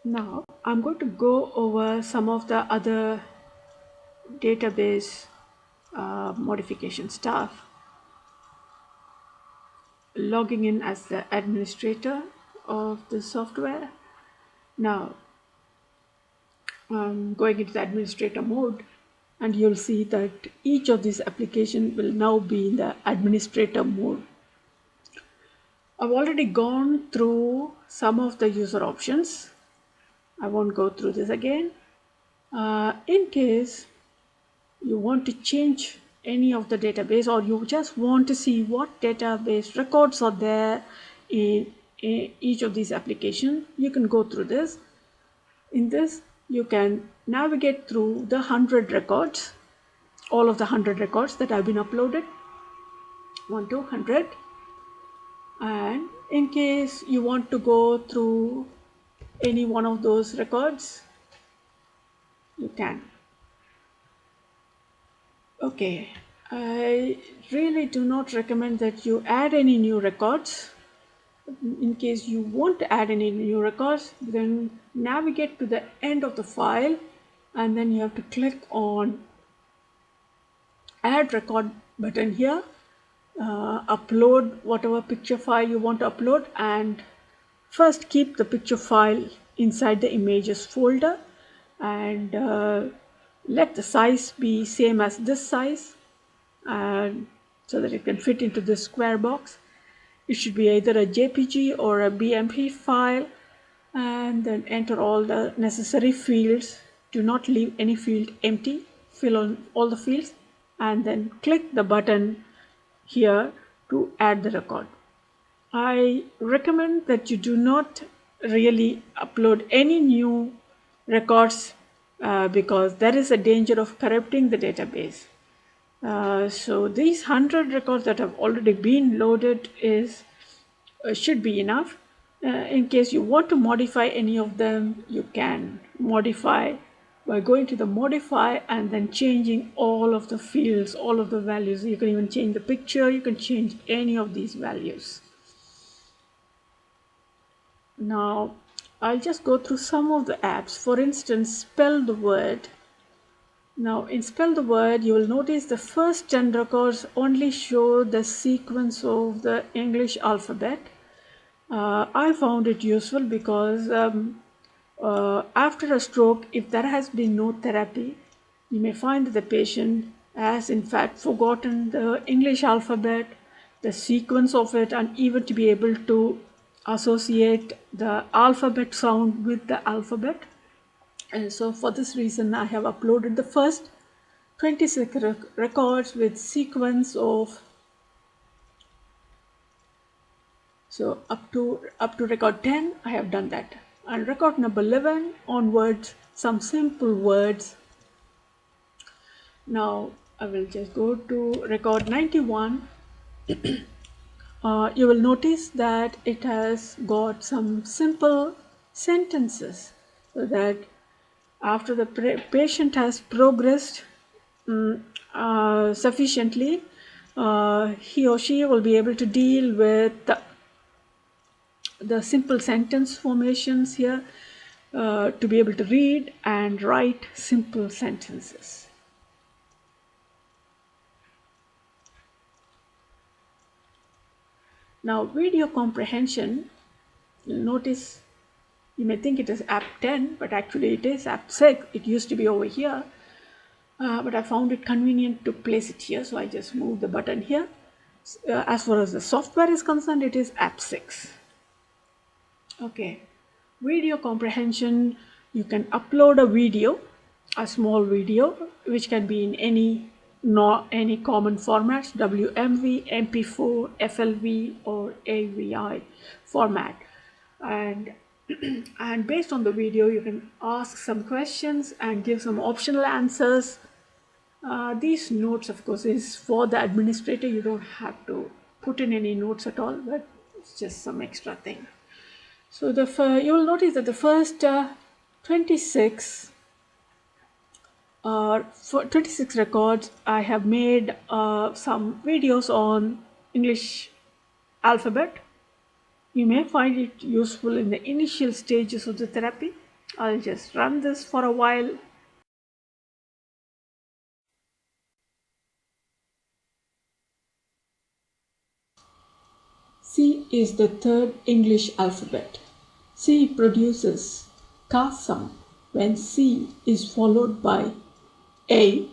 Now I'm going to go over some of the other database modification stuff. Logging in as the administrator of the software. Now I'm going into the administrator mode, and you'll see that each of these applications will now be in the administrator mode. I've already gone through some of the user options. I won't go through this again. In case you want to change any of the database, or you just want to see what database records are there in each of these applications, you can go through this. In this, you can navigate through the 100 records, all of the 100 records that have been uploaded, 1 to 100. And in case you want to go through any one of those records, you can. Okay, I really do not recommend that you add any new records. In case you want to add any new records, then navigate to the end of the file, and then you have to click on add record button here. Upload whatever picture file you want to upload, and first keep the picture file inside the images folder, and let the size be same as this size, and so that it can fit into this square box. It should be either a JPG or a BMP file, and then enter all the necessary fields. Do not leave any field empty. Fill on all the fields, and then click the button here to add the record. I recommend that you do not really upload any new records because there is a danger of corrupting the database. So these 100 records that have already been loaded should be enough. In case you want to modify any of them, you can modify by going to the modify and then changing all of the fields, all of the values. You can even change the picture, you can change any of these values. Now I'll just go through some of the apps. For instance, spell the word. Now in spell the word, you will notice the first 10 records only show the sequence of the English alphabet. I found it useful because after a stroke, if there has been no therapy, you may find that the patient has in fact forgotten the English alphabet, the sequence of it, and even to be able to associate the alphabet sound with the alphabet. And so for this reason, I have uploaded the first 26 records with sequence of, so up to record 10, I have done that. And record number 11 onwards, some simple words. Now I will just go to record 91. You will notice that it has got some simple sentences, so that after the patient has progressed sufficiently, he or she will be able to deal with the simple sentence formations here, to be able to read and write simple sentences. Now video comprehension, you'll notice, you may think it is app 10, but actually it is app 6. It used to be over here, but I found it convenient to place it here, so I just moved the button here. As far as the software is concerned, it is app 6. Okay, video comprehension, you can upload a video, a small video, which can be in any common formats, WMV, MP4, FLV, or AVI format. And and based on the video, you can ask some questions and give some optional answers. These notes, of course, is for the administrator. You don't have to put in any notes at all, but it's just some extra thing. So you will notice that the first 26 records, I have made some videos on English alphabet. You may find it useful in the initial stages of the therapy. I'll just run this for a while. C is the third English alphabet. C produces ka sound when C is followed by A,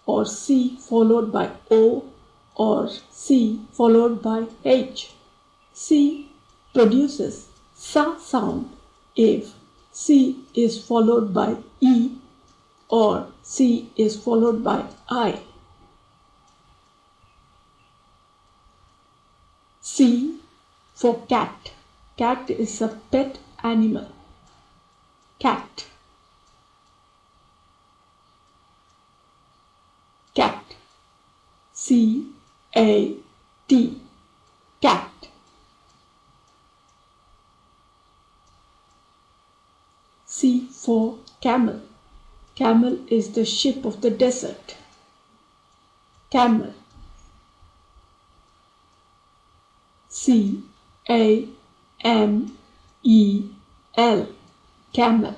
or C followed by O, or C followed by H. C produces sa sound if C is followed by E or C is followed by I. C for cat. Cat is a pet animal. Cat. Cat. C-A-T. Cat. C for camel. Camel is the ship of the desert. Camel. C-A-M-E-L. Camel.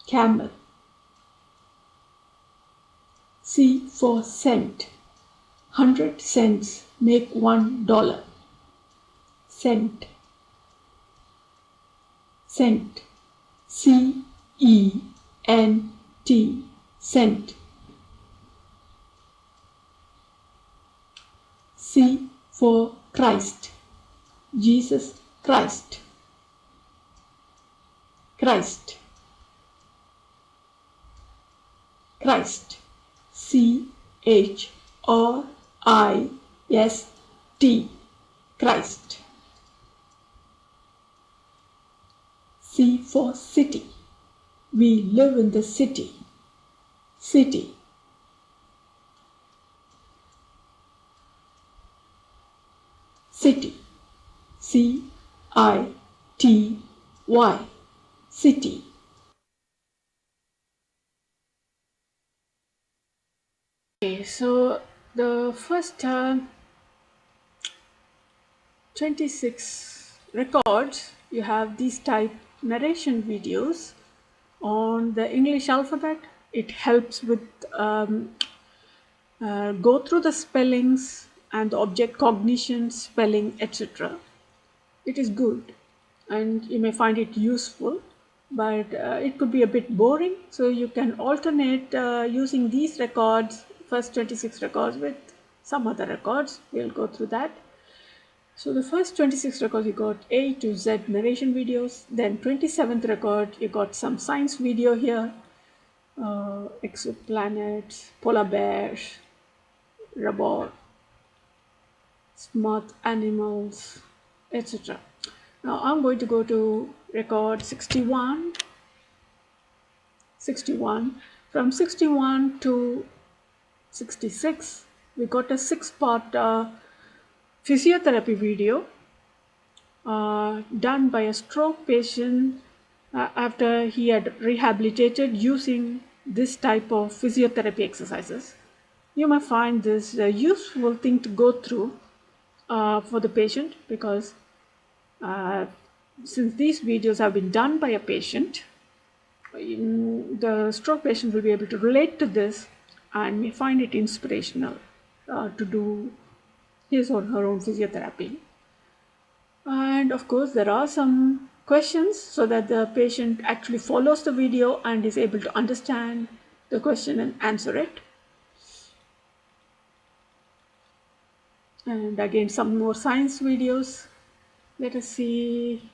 Camel. C for cent. 100 cents make $1. Cent. Cent. C-E-N-T. Cent. C for Christ. Jesus Christ. Christ. Christ. C-H-R-I-S-T. Christ. C for city. We live in the city. City. City. C-I-T-Y. City. Okay, so the first 26 records, you have these type narration videos on the English alphabet. It helps with go through the spellings and the object cognition, spelling, etc. It is good and you may find it useful, but it could be a bit boring. So you can alternate using these records, first 26 records, with some other records. We'll go through that. So the first 26 records, you got A to Z narration videos. Then 27th record, you got some science video here, exoplanets, polar bears, robot, smart animals, etc. Now I'm going to go to record 61. 61. From 61 to 66, we got a 6-part physiotherapy video done by a stroke patient after he had rehabilitated using this type of physiotherapy exercises. You may find this a useful thing to go through for the patient, because since these videos have been done by a patient, the stroke patient will be able to relate to this and may find it inspirational to do his or her own physiotherapy. And of course, there are some questions so that the patient actually follows the video and is able to understand the question and answer it. And again, some more science videos. Let us see,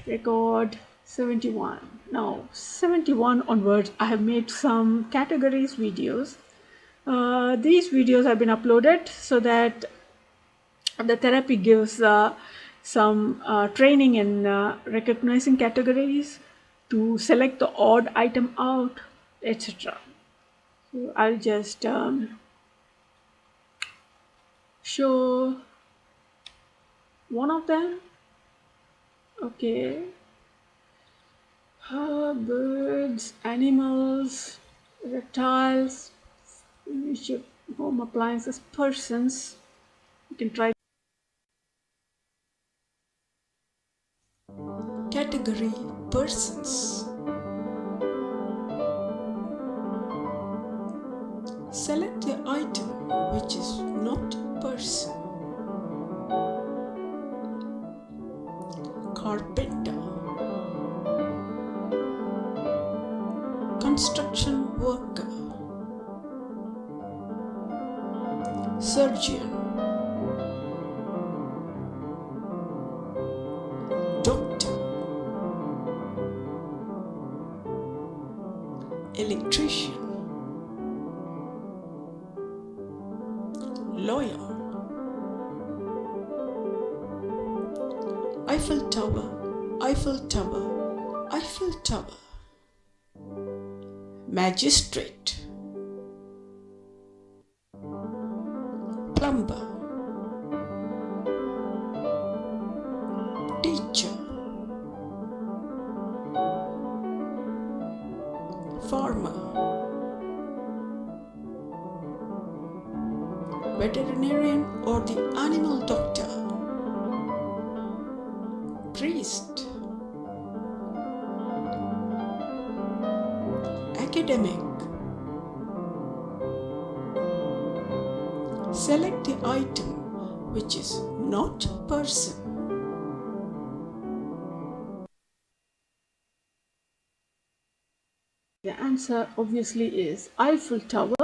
record 71. Now 71 onwards, I have made some categories videos. These videos have been uploaded so that the therapy gives some training in recognizing categories, to select the odd item out, etc. So I'll just show one of them. Okay. Birds, animals, reptiles, home appliances, persons. You can try. Category persons. Select the item which is not person. Carpenter, construction worker, surgeon, doctor, electrician, lawyer, Eiffel Tower, Eiffel Tower, Eiffel Tower, magistrate, plumber, teacher, farmer, veterinarian or the animal doctor, priest, academic. Select the item which is not person. The answer obviously is Eiffel Tower.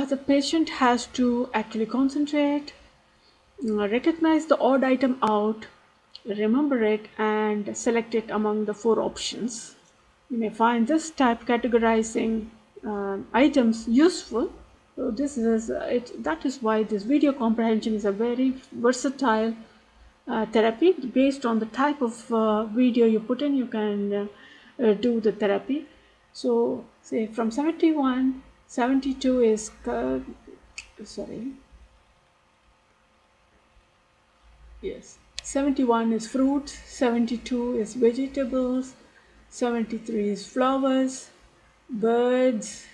The patient has to actually concentrate, recognize the odd item out, remember it, and select it among the 4 options. You may find this type categorizing items useful. So this is it. That is why this video comprehension is a very versatile therapy. Based on the type of video you put in, you can do the therapy. So say from 71, 72 is sorry. Yes, 71 is fruits, 72 is vegetables, 73 is flowers, birds,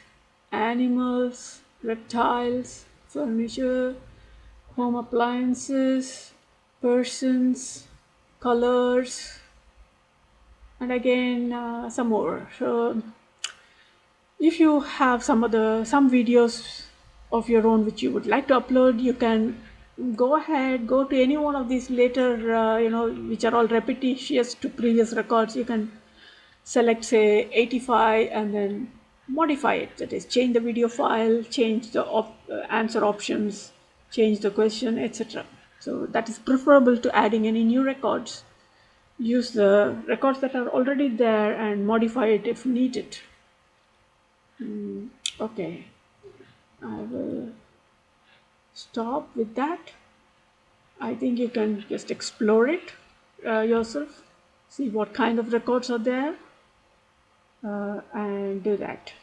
animals, reptiles, furniture, home appliances, persons, colors, and again some more. So if you have some videos of your own which you would like to upload, you can go to any one of these later which are all repetitious to previous records. You can select say 85 and then modify it, that is change the video file, change the answer options, change the question, etc. So that is preferable to adding any new records. Use the records that are already there and modify it if needed. Okay, I will stop with that. I think you can just explore it yourself, see what kind of records are there, and do that.